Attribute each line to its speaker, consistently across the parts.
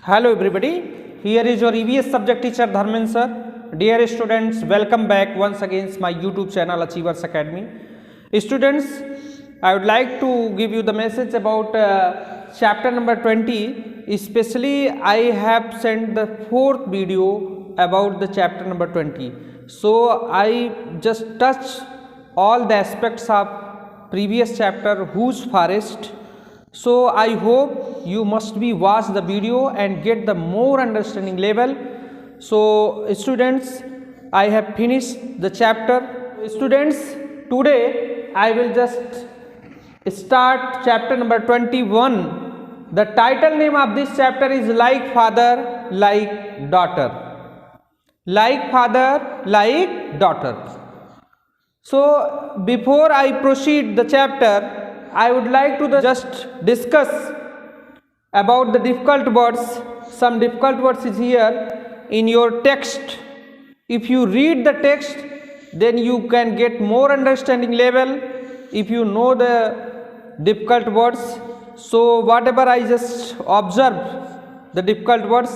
Speaker 1: Hello everybody, here is your EVS subject teacher Dharmen sir. Dear students, welcome back once again my YouTube channel Achievers Academy. Students, I would like to give you the message about chapter number 20. Especially I have sent the fourth video about the chapter number 20. So I just touch all the aspects of previous chapter whose forest. So I hope you must be watch the video and get the more understanding level. So students, I have finished the chapter. Students, today I will just start chapter number 21. The title name of this chapter is Like Father, Like Daughter. Like father, like daughter. So before I proceed the chapter, I would like to just discuss about the difficult words. Some difficult words is here in your text. If you read the text, then you can get more understanding level if you know the difficult words. So whatever I just observe the difficult words,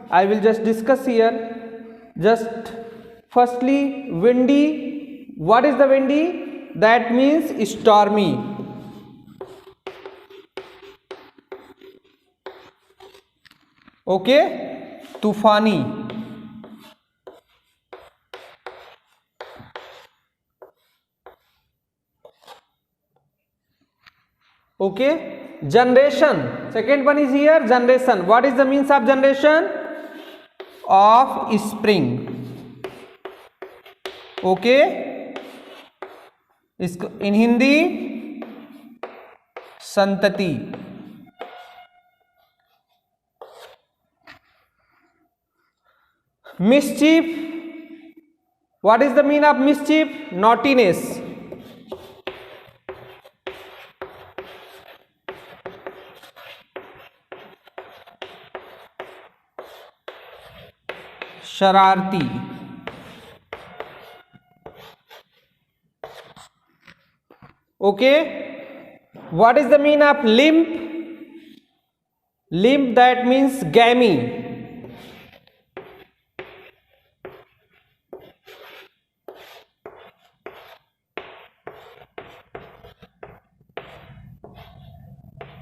Speaker 1: I will just discuss here. Just firstly, windy. What is the windy? That means stormy. Okay, तूफानी. Okay, generation. Second one is here, generation. What is the means of generation? Of spring. Okay, in Hindi संतति. Mischief. What is the meaning of mischief? Naughtiness. शरारती. Okay. What is the meaning of limp? Limp, that means gammy.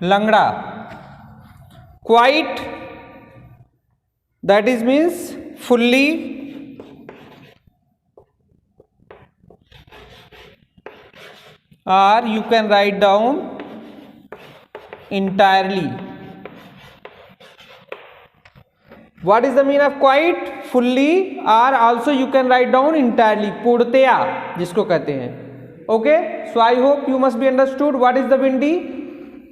Speaker 1: लंगड़ा. Quite, that is means fully. Or you can write down entirely. What is the meaning of quite? Fully, or also you can write down entirely. पूर्णतया जिसको कहते हैं. Okay, so I hope you must be understood. What is the windy?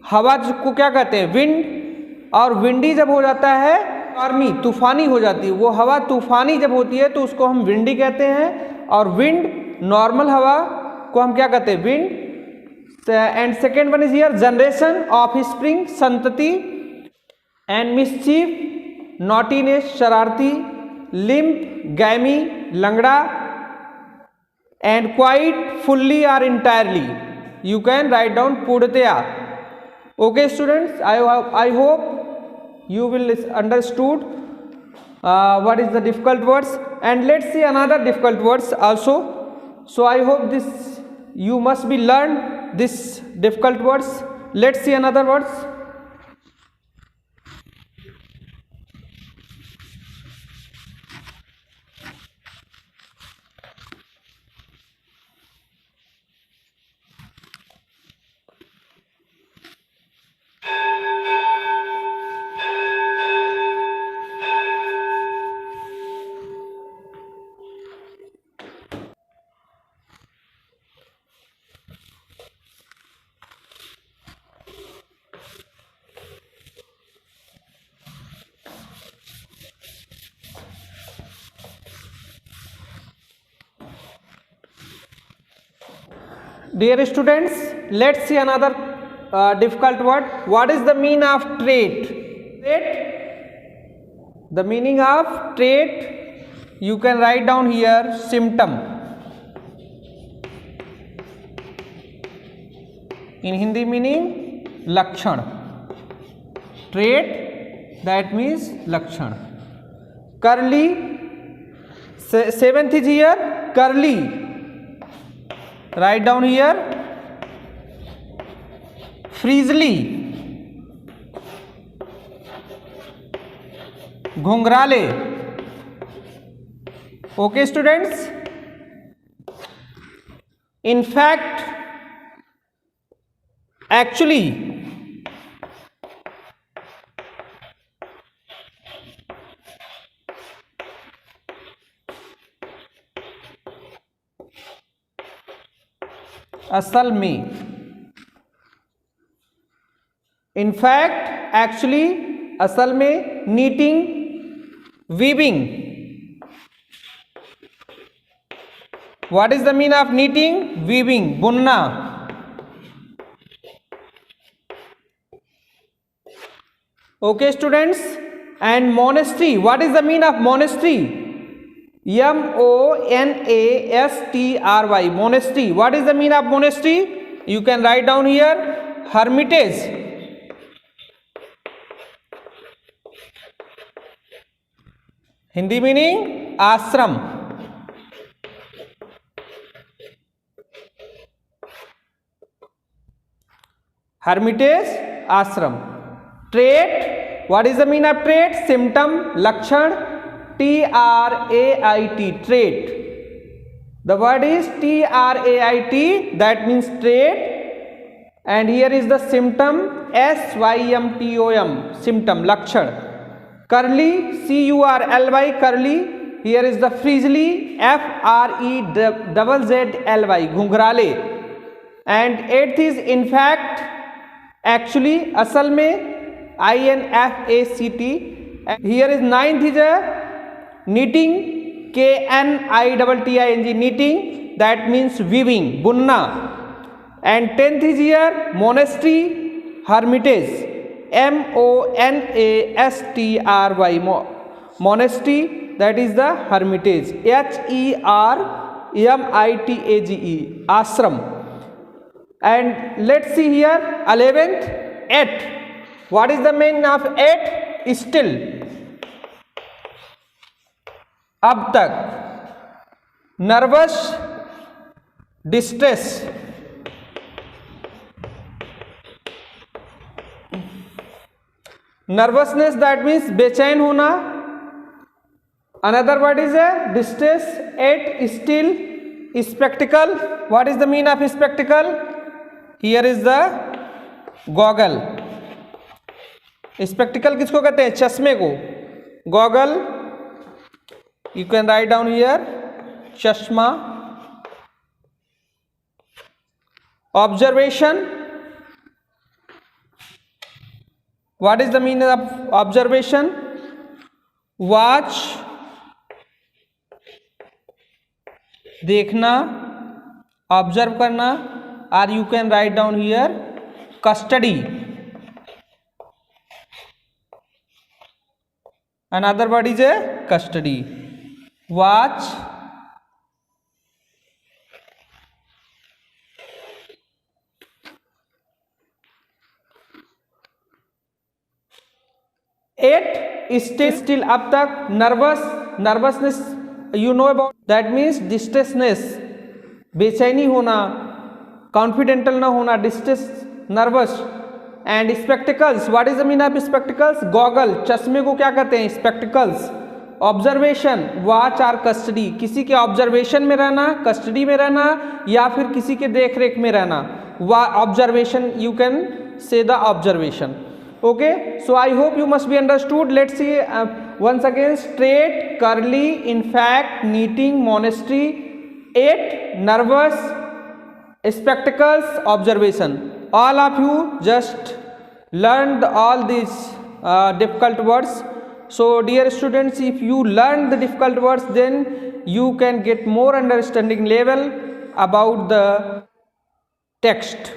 Speaker 1: हवा को क्या कहते हैं? Wind. और विंडी जब हो जाता है स्टॉर्मी, तूफानी हो जाती है. वो हवा तूफानी जब होती है तो उसको हम विंडी कहते हैं. और विंड, नॉर्मल हवा को हम क्या कहते हैं? Wind. And second one is here, generation of spring, संतति. एंड मिसचीफ, नॉटीनेस, शरारती. लिम्प, गैमी, लंगड़ा. एंड क्वाइट, फुल्ली और entirely. You can write down पूर्णतया. Okay students, I hope you will understood what is the difficult words, and let's see another difficult words also. So I hope this you must be learn this difficult words. Let's see another words. Dear students, let's see another difficult word. What is the meaning of trait? Trait. The meaning of trait, you can write down here, symptom. In Hindi meaning लक्षण, trait that means lakshan. Curly, seventh is here curly, write down here. Frizzly, घुंघराले. Okay students, in fact, actually, असल में, in fact, actually, असल में, knitting, weaving. What is the meaning of knitting? Weaving, बुनना. Okay students, and monastery, what is the meaning of monastery? monastry, monastery. What is the meaning of monastery? You can write down here hermitage. Hindi meaning ashram. Hermitage, ashram. Trait, what is the meaning of trait? Symptom, lakshan. trait, trait. The word is trait, that means trait, and here is the symptom, symptom, symptom, lakshan. Curly, curly, curly. Here is the frizzly, frezzly, घुंघराले. And eighth is in fact, actually, असल में, infact. Here is ninth is a knitting, knitting, knitting, that means weaving, bunna. And tenth is here monastery, hermitage, monastry, monastery, that is the hermitage, hermitage, ashram. And let's see here 11th, at. What is the meaning of at? Still, अब तक. Nervous, distress. Nervousness, that means बेचैन होना. Another word is a distress. At, still. Spectacle, what is the meaning of spectacle? Here is the goggle. Spectacled किसको कहते हैं? चश्मे को. Goggle, you can write down here चश्मा. Observation, what is the meaning of observation? Watch, देखना, observe करना. और you can write down here custody. Another word is a custody. Watch, at, still, अब तक. Nervous, nervousness, you know about, that means distressness, बेचैनी होना, confidential ना होना, distress, nervous. And spectacles, what is the meaning of spectacles? Goggle, चश्मे को क्या कहते हैं? Spectacles. Observation, watch or custody, किसी के ऑब्जर्वेशन में रहना, कस्टडी में रहना, या फिर किसी के देख रेख में रहना. Observation, you can say the observation. Okay, so I hope you must be understood. Let's see once again. Straight, curly, in fact, knitting, monastery. 8, nervous, spectacles, observation. All of you just learned all these difficult words. So dear students, if you learn the difficult words, then you can get more understanding level about the text.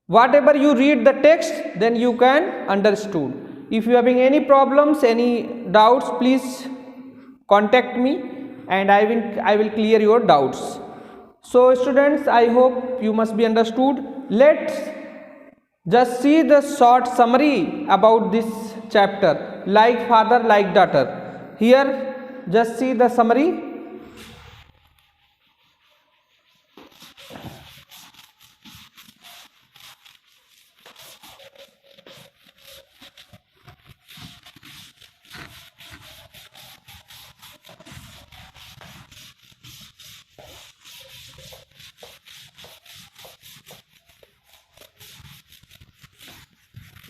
Speaker 1: Whatever you read the text, then you can understood. If you having any problems, any doubts, please contact me and I will clear your doubts. So students, I hope you must be understood. Let's just see the short summary about this chapter, like father, like daughter. Here just see the summary.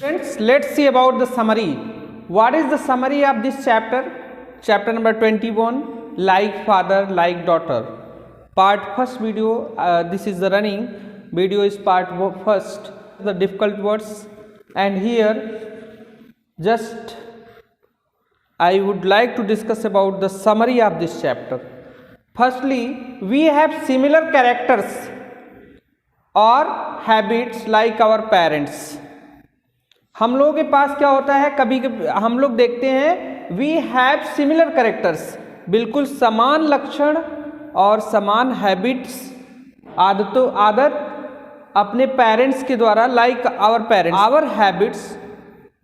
Speaker 1: Friends, let's see about the summary. What is the summary of this chapter? Chapter number 21, like father, like daughter. Part first video, this is the running video, is part first, the difficult words. And here just I would like to discuss about the summary of this chapter. Firstly, we have similar characters or habits like our parents. हम लोगों के पास क्या होता है, कभी कभी हम लोग देखते हैं वी हैव सिमिलर कैरेक्टर्स, बिल्कुल समान लक्षण और समान हैबिट्स, आदत अपने पेरेंट्स के द्वारा, like our parents. Our habits,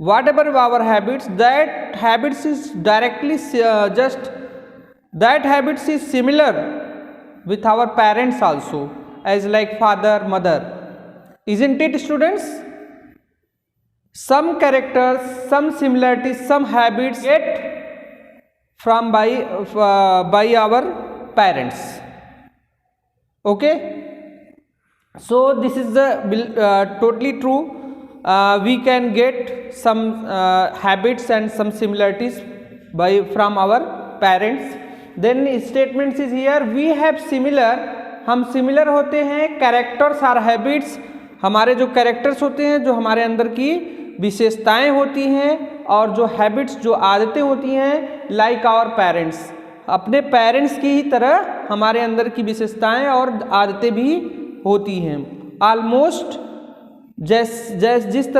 Speaker 1: whatever our habits, that habits is directly just that habits is similar with our parents also, as like father, mother. Isn't it students? Some characters, some similarities, some habits get from by our parents. Okay, so this is the totally true. We can get some habits and some similarities from our parents. Then statements is here, we have similar, हम similar होते हैं, characters or habits, हमारे जो characters होते हैं, जो हमारे अंदर की विशेषताएं होती हैं, और जो हैबिट्स, जो आदतें होती हैं, लाइक आवर पेरेंट्स, अपने पेरेंट्स की ही तरह हमारे अंदर की विशेषताएं और आदतें भी होती हैं. ऑलमोस्ट जिस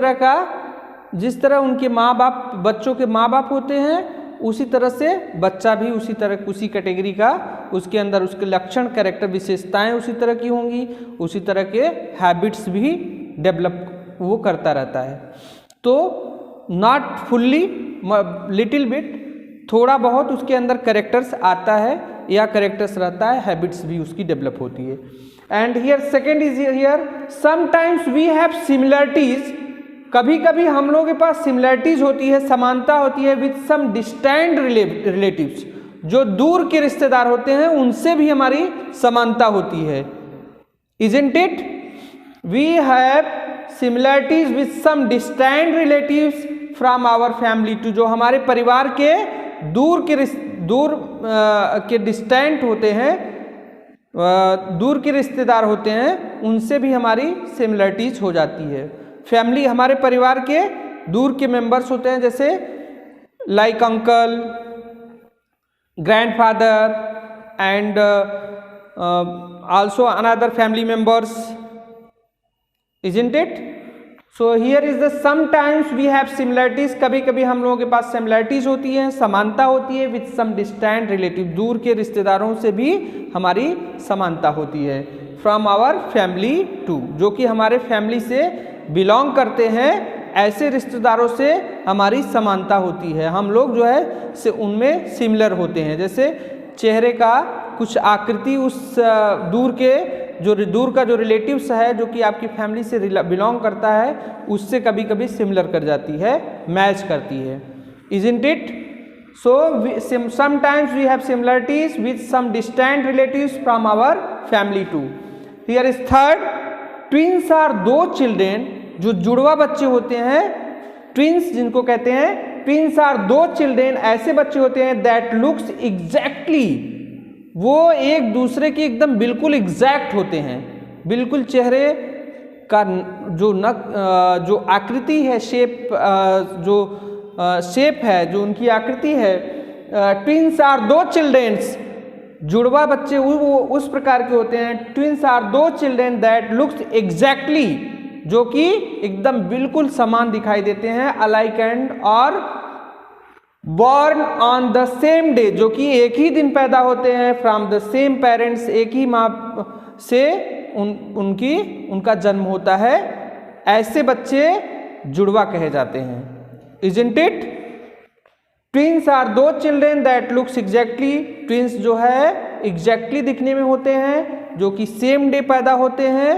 Speaker 1: तरह उनके माँ बाप, बच्चों के माँ बाप होते हैं, उसी तरह से बच्चा भी उसी कैटेगरी का, उसके अंदर उसके लक्षण, कैरेक्टर, विशेषताएं उसी तरह की होंगी, उसी तरह के हैबिट्स भी डेवलप वो करता रहता है. तो नॉट फुल्ली, लिटिल बिट, थोड़ा बहुत उसके अंदर कैरेक्टर्स आता है या कैरेक्टर्स रहता है, हैबिट्स भी उसकी डेवलप होती है. And here second is here, sometimes we have similarities, कभी कभी हम लोगों के पास सिमिलरिटीज होती है, समानता होती है, विथ सम डिस्टेंट रिलेटिव्स, जो दूर के रिश्तेदार होते हैं उनसे भी हमारी समानता होती है. Isn't it? We have similarities with some distant relatives from our family too, जो हमारे परिवार के दूर के डिस्टेंट होते हैं, दूर के रिश्तेदार होते हैं, उनसे भी हमारी सिमिलरिटीज हो जाती है. फैमिली, हमारे परिवार के दूर के मेंबर्स होते हैं, जैसे like uncle, grandfather and also another family members. Isn't it? So here is the sometimes we have similarities, कभी कभी हम लोगों के पास similarities होती हैं, समानता होती है, with some distant relative, दूर के रिश्तेदारों से भी हमारी समानता होती है. From our family too, जो कि हमारे फैमिली से बिलोंग करते हैं, ऐसे रिश्तेदारों से हमारी समानता होती है. हम लोग जो है से उनमें सिमिलर होते हैं, जैसे चेहरे का कुछ आकृति उस दूर का जो रिलेटिव्स है, जो कि आपकी फैमिली से बिलोंग करता है, उससे कभी कभी सिमिलर कर जाती है, मैच करती है. Isn't it? So sometimes we have similarities with some distant relatives from our family too. Here is third, twins are दो चिल्ड्रेन, जो जुड़वा बच्चे होते हैं, ट्विंस जिनको कहते हैं, ट्विंस आर दो चिल्ड्रेन, ऐसे बच्चे होते हैं दैट लुक्स एग्जैक्टली, वो एक दूसरे के एकदम बिल्कुल एग्जैक्ट होते हैं, बिल्कुल चेहरे का जो आकृति है, शेप है, जो उनकी आकृति है. ट्विंस आर दो चिल्ड्रेन्स, जुड़वा बच्चे वो उस प्रकार के होते हैं. ट्विंस आर दो चिल्ड्रेन दैट लुक्स एग्जैक्टली, जो कि एकदम बिल्कुल समान दिखाई देते हैं, अलाइक एंड, और born on the same day, जो कि एक ही दिन पैदा होते हैं, फ्रॉम द सेम पेरेंट्स, एक ही माँ से उनका जन्म होता है. ऐसे बच्चे जुड़वा कहे जाते हैं. isn't it? Twins are those children that looks exactly, twins जो है exactly दिखने में होते हैं, जो कि सेम डे पैदा होते हैं,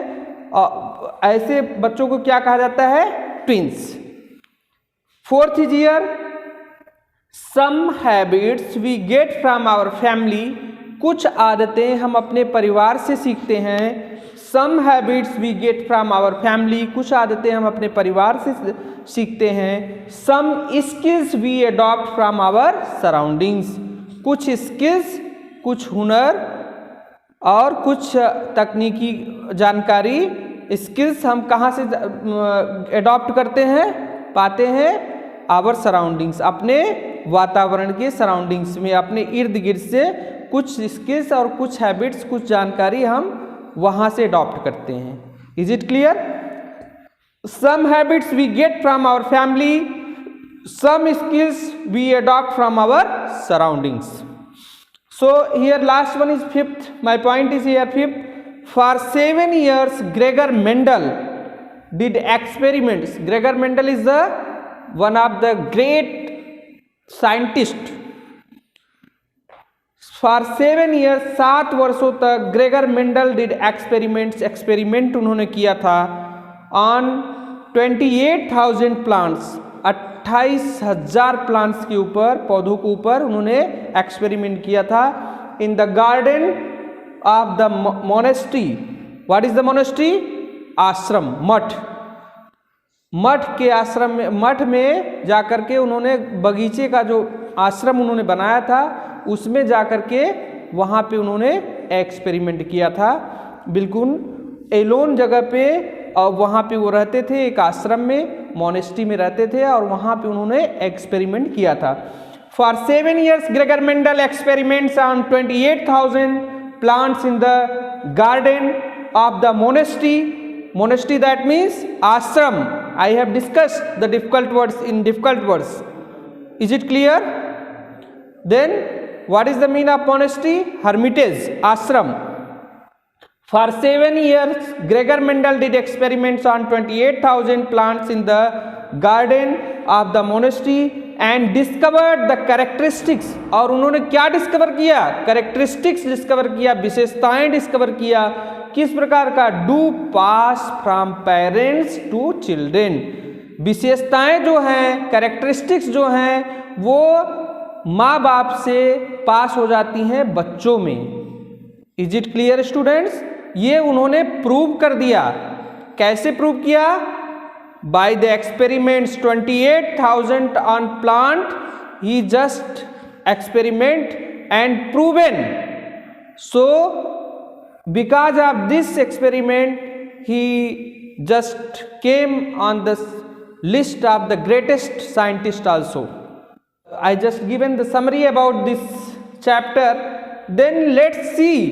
Speaker 1: ऐसे बच्चों को क्या कहा जाता है? Twins. Fourth is here, some habits we get from our family, कुछ आदतें हम अपने परिवार से सीखते हैं। Some habits we get from our family, कुछ आदतें हम अपने परिवार से सीखते हैं। Some skills we adopt from our surroundings, कुछ स्किल्स, कुछ हुनर और कुछ तकनीकी जानकारी, स्किल्स हम कहाँ से अडॉप्ट करते हैं, पाते हैं? आवर सराउंडिंग्स, अपने वातावरण के सराउंडिंग्स में, अपने इर्द गिर्द से कुछ स्किल्स और कुछ हैबिट्स, कुछ जानकारी हम वहाँ से अडॉप्ट करते हैं। Is it clear? Some habits we get from our family, some skills we adopt from our surroundings. So here last one is fifth, my point is here fifth. For 7 years Gregor Mendel did experiments. Gregor Mendel is the one of the great scientist. For 7 years, 7 वर्षों तक Gregor Mendel did experiments, experiment उन्होंने किया था on 28,000 plants, 28,000 plants के ऊपर, पौधों के ऊपर उन्होंने एक्सपेरिमेंट किया था। In the garden of the monastery, what is the monastery? आश्रम, मठ, मठ के आश्रम में, मठ में जाकर के उन्होंने बगीचे का जो आश्रम उन्होंने बनाया था उसमें जाकर के वहाँ पे उन्होंने एक्सपेरिमेंट किया था, बिल्कुल एलोन जगह पे, और वहाँ पे वो रहते थे, एक आश्रम में, मोनेस्ट्री में रहते थे, और वहाँ पे उन्होंने एक्सपेरिमेंट किया था। For 7 years Gregor Mendel experiments on 28,000 plants in the garden of the monastery. Monastery, that means ashram. I have discussed the difficult words in difficult words. Is it clear? Then what is the meaning of monastery? Hermitage, ashram. For 7 years Gregor Mendel did experiments on 28,000 plants in the garden of the monastery and discovered the characteristics. और उन्होंने क्या discover किया? Characteristics discover किया, विशेषताएं discover किया। किस प्रकार का? Do pass from parents to children. विशेषताएं जो हैं, कैरेक्टरिस्टिक्स जो हैं, वो माँ बाप से पास हो जाती हैं बच्चों में। Is it clear students? ये उन्होंने प्रूव कर दिया। कैसे प्रूव किया? By the experiments 28,000 on plant, he just experiment and proven. So because of this experiment he just came on the list of the greatest scientist also. I just given the summary about this chapter. Then let's see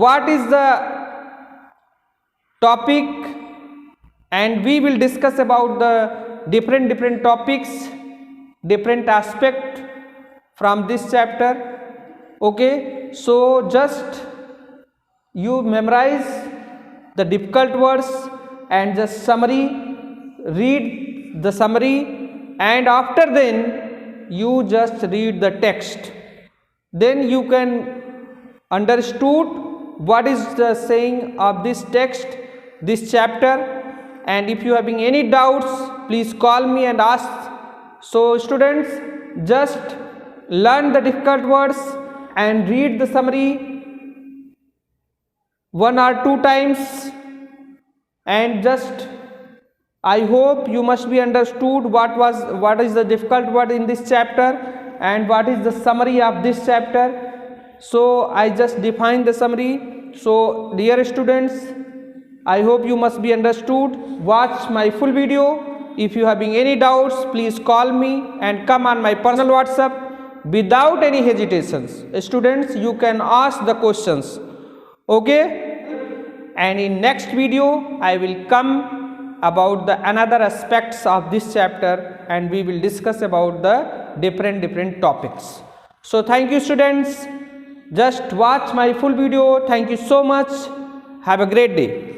Speaker 1: what is the topic, and we will discuss about the different topics, different aspect from this chapter. Okay, so just you memorize the difficult words and just summary, read the summary, and after then you just read the text. Then you can understood what is the saying of this text, this chapter. And if you having any doubts, please call me and ask. So students, just learn the difficult words and read the summary 1 or 2 times, and just I hope you must be understood what is the difficult word in this chapter and what is the summary of this chapter. So I just define the summary. So dear students, I hope you must be understood. Watch my full video. If you having any doubts, please call me and come on my personal WhatsApp without any hesitations. Students, you can ask the questions. Okay, and in next video I will come about the another aspects of this chapter, and we will discuss about the different topics. So thank you students, just watch my full video. Thank you so much. Have a great day.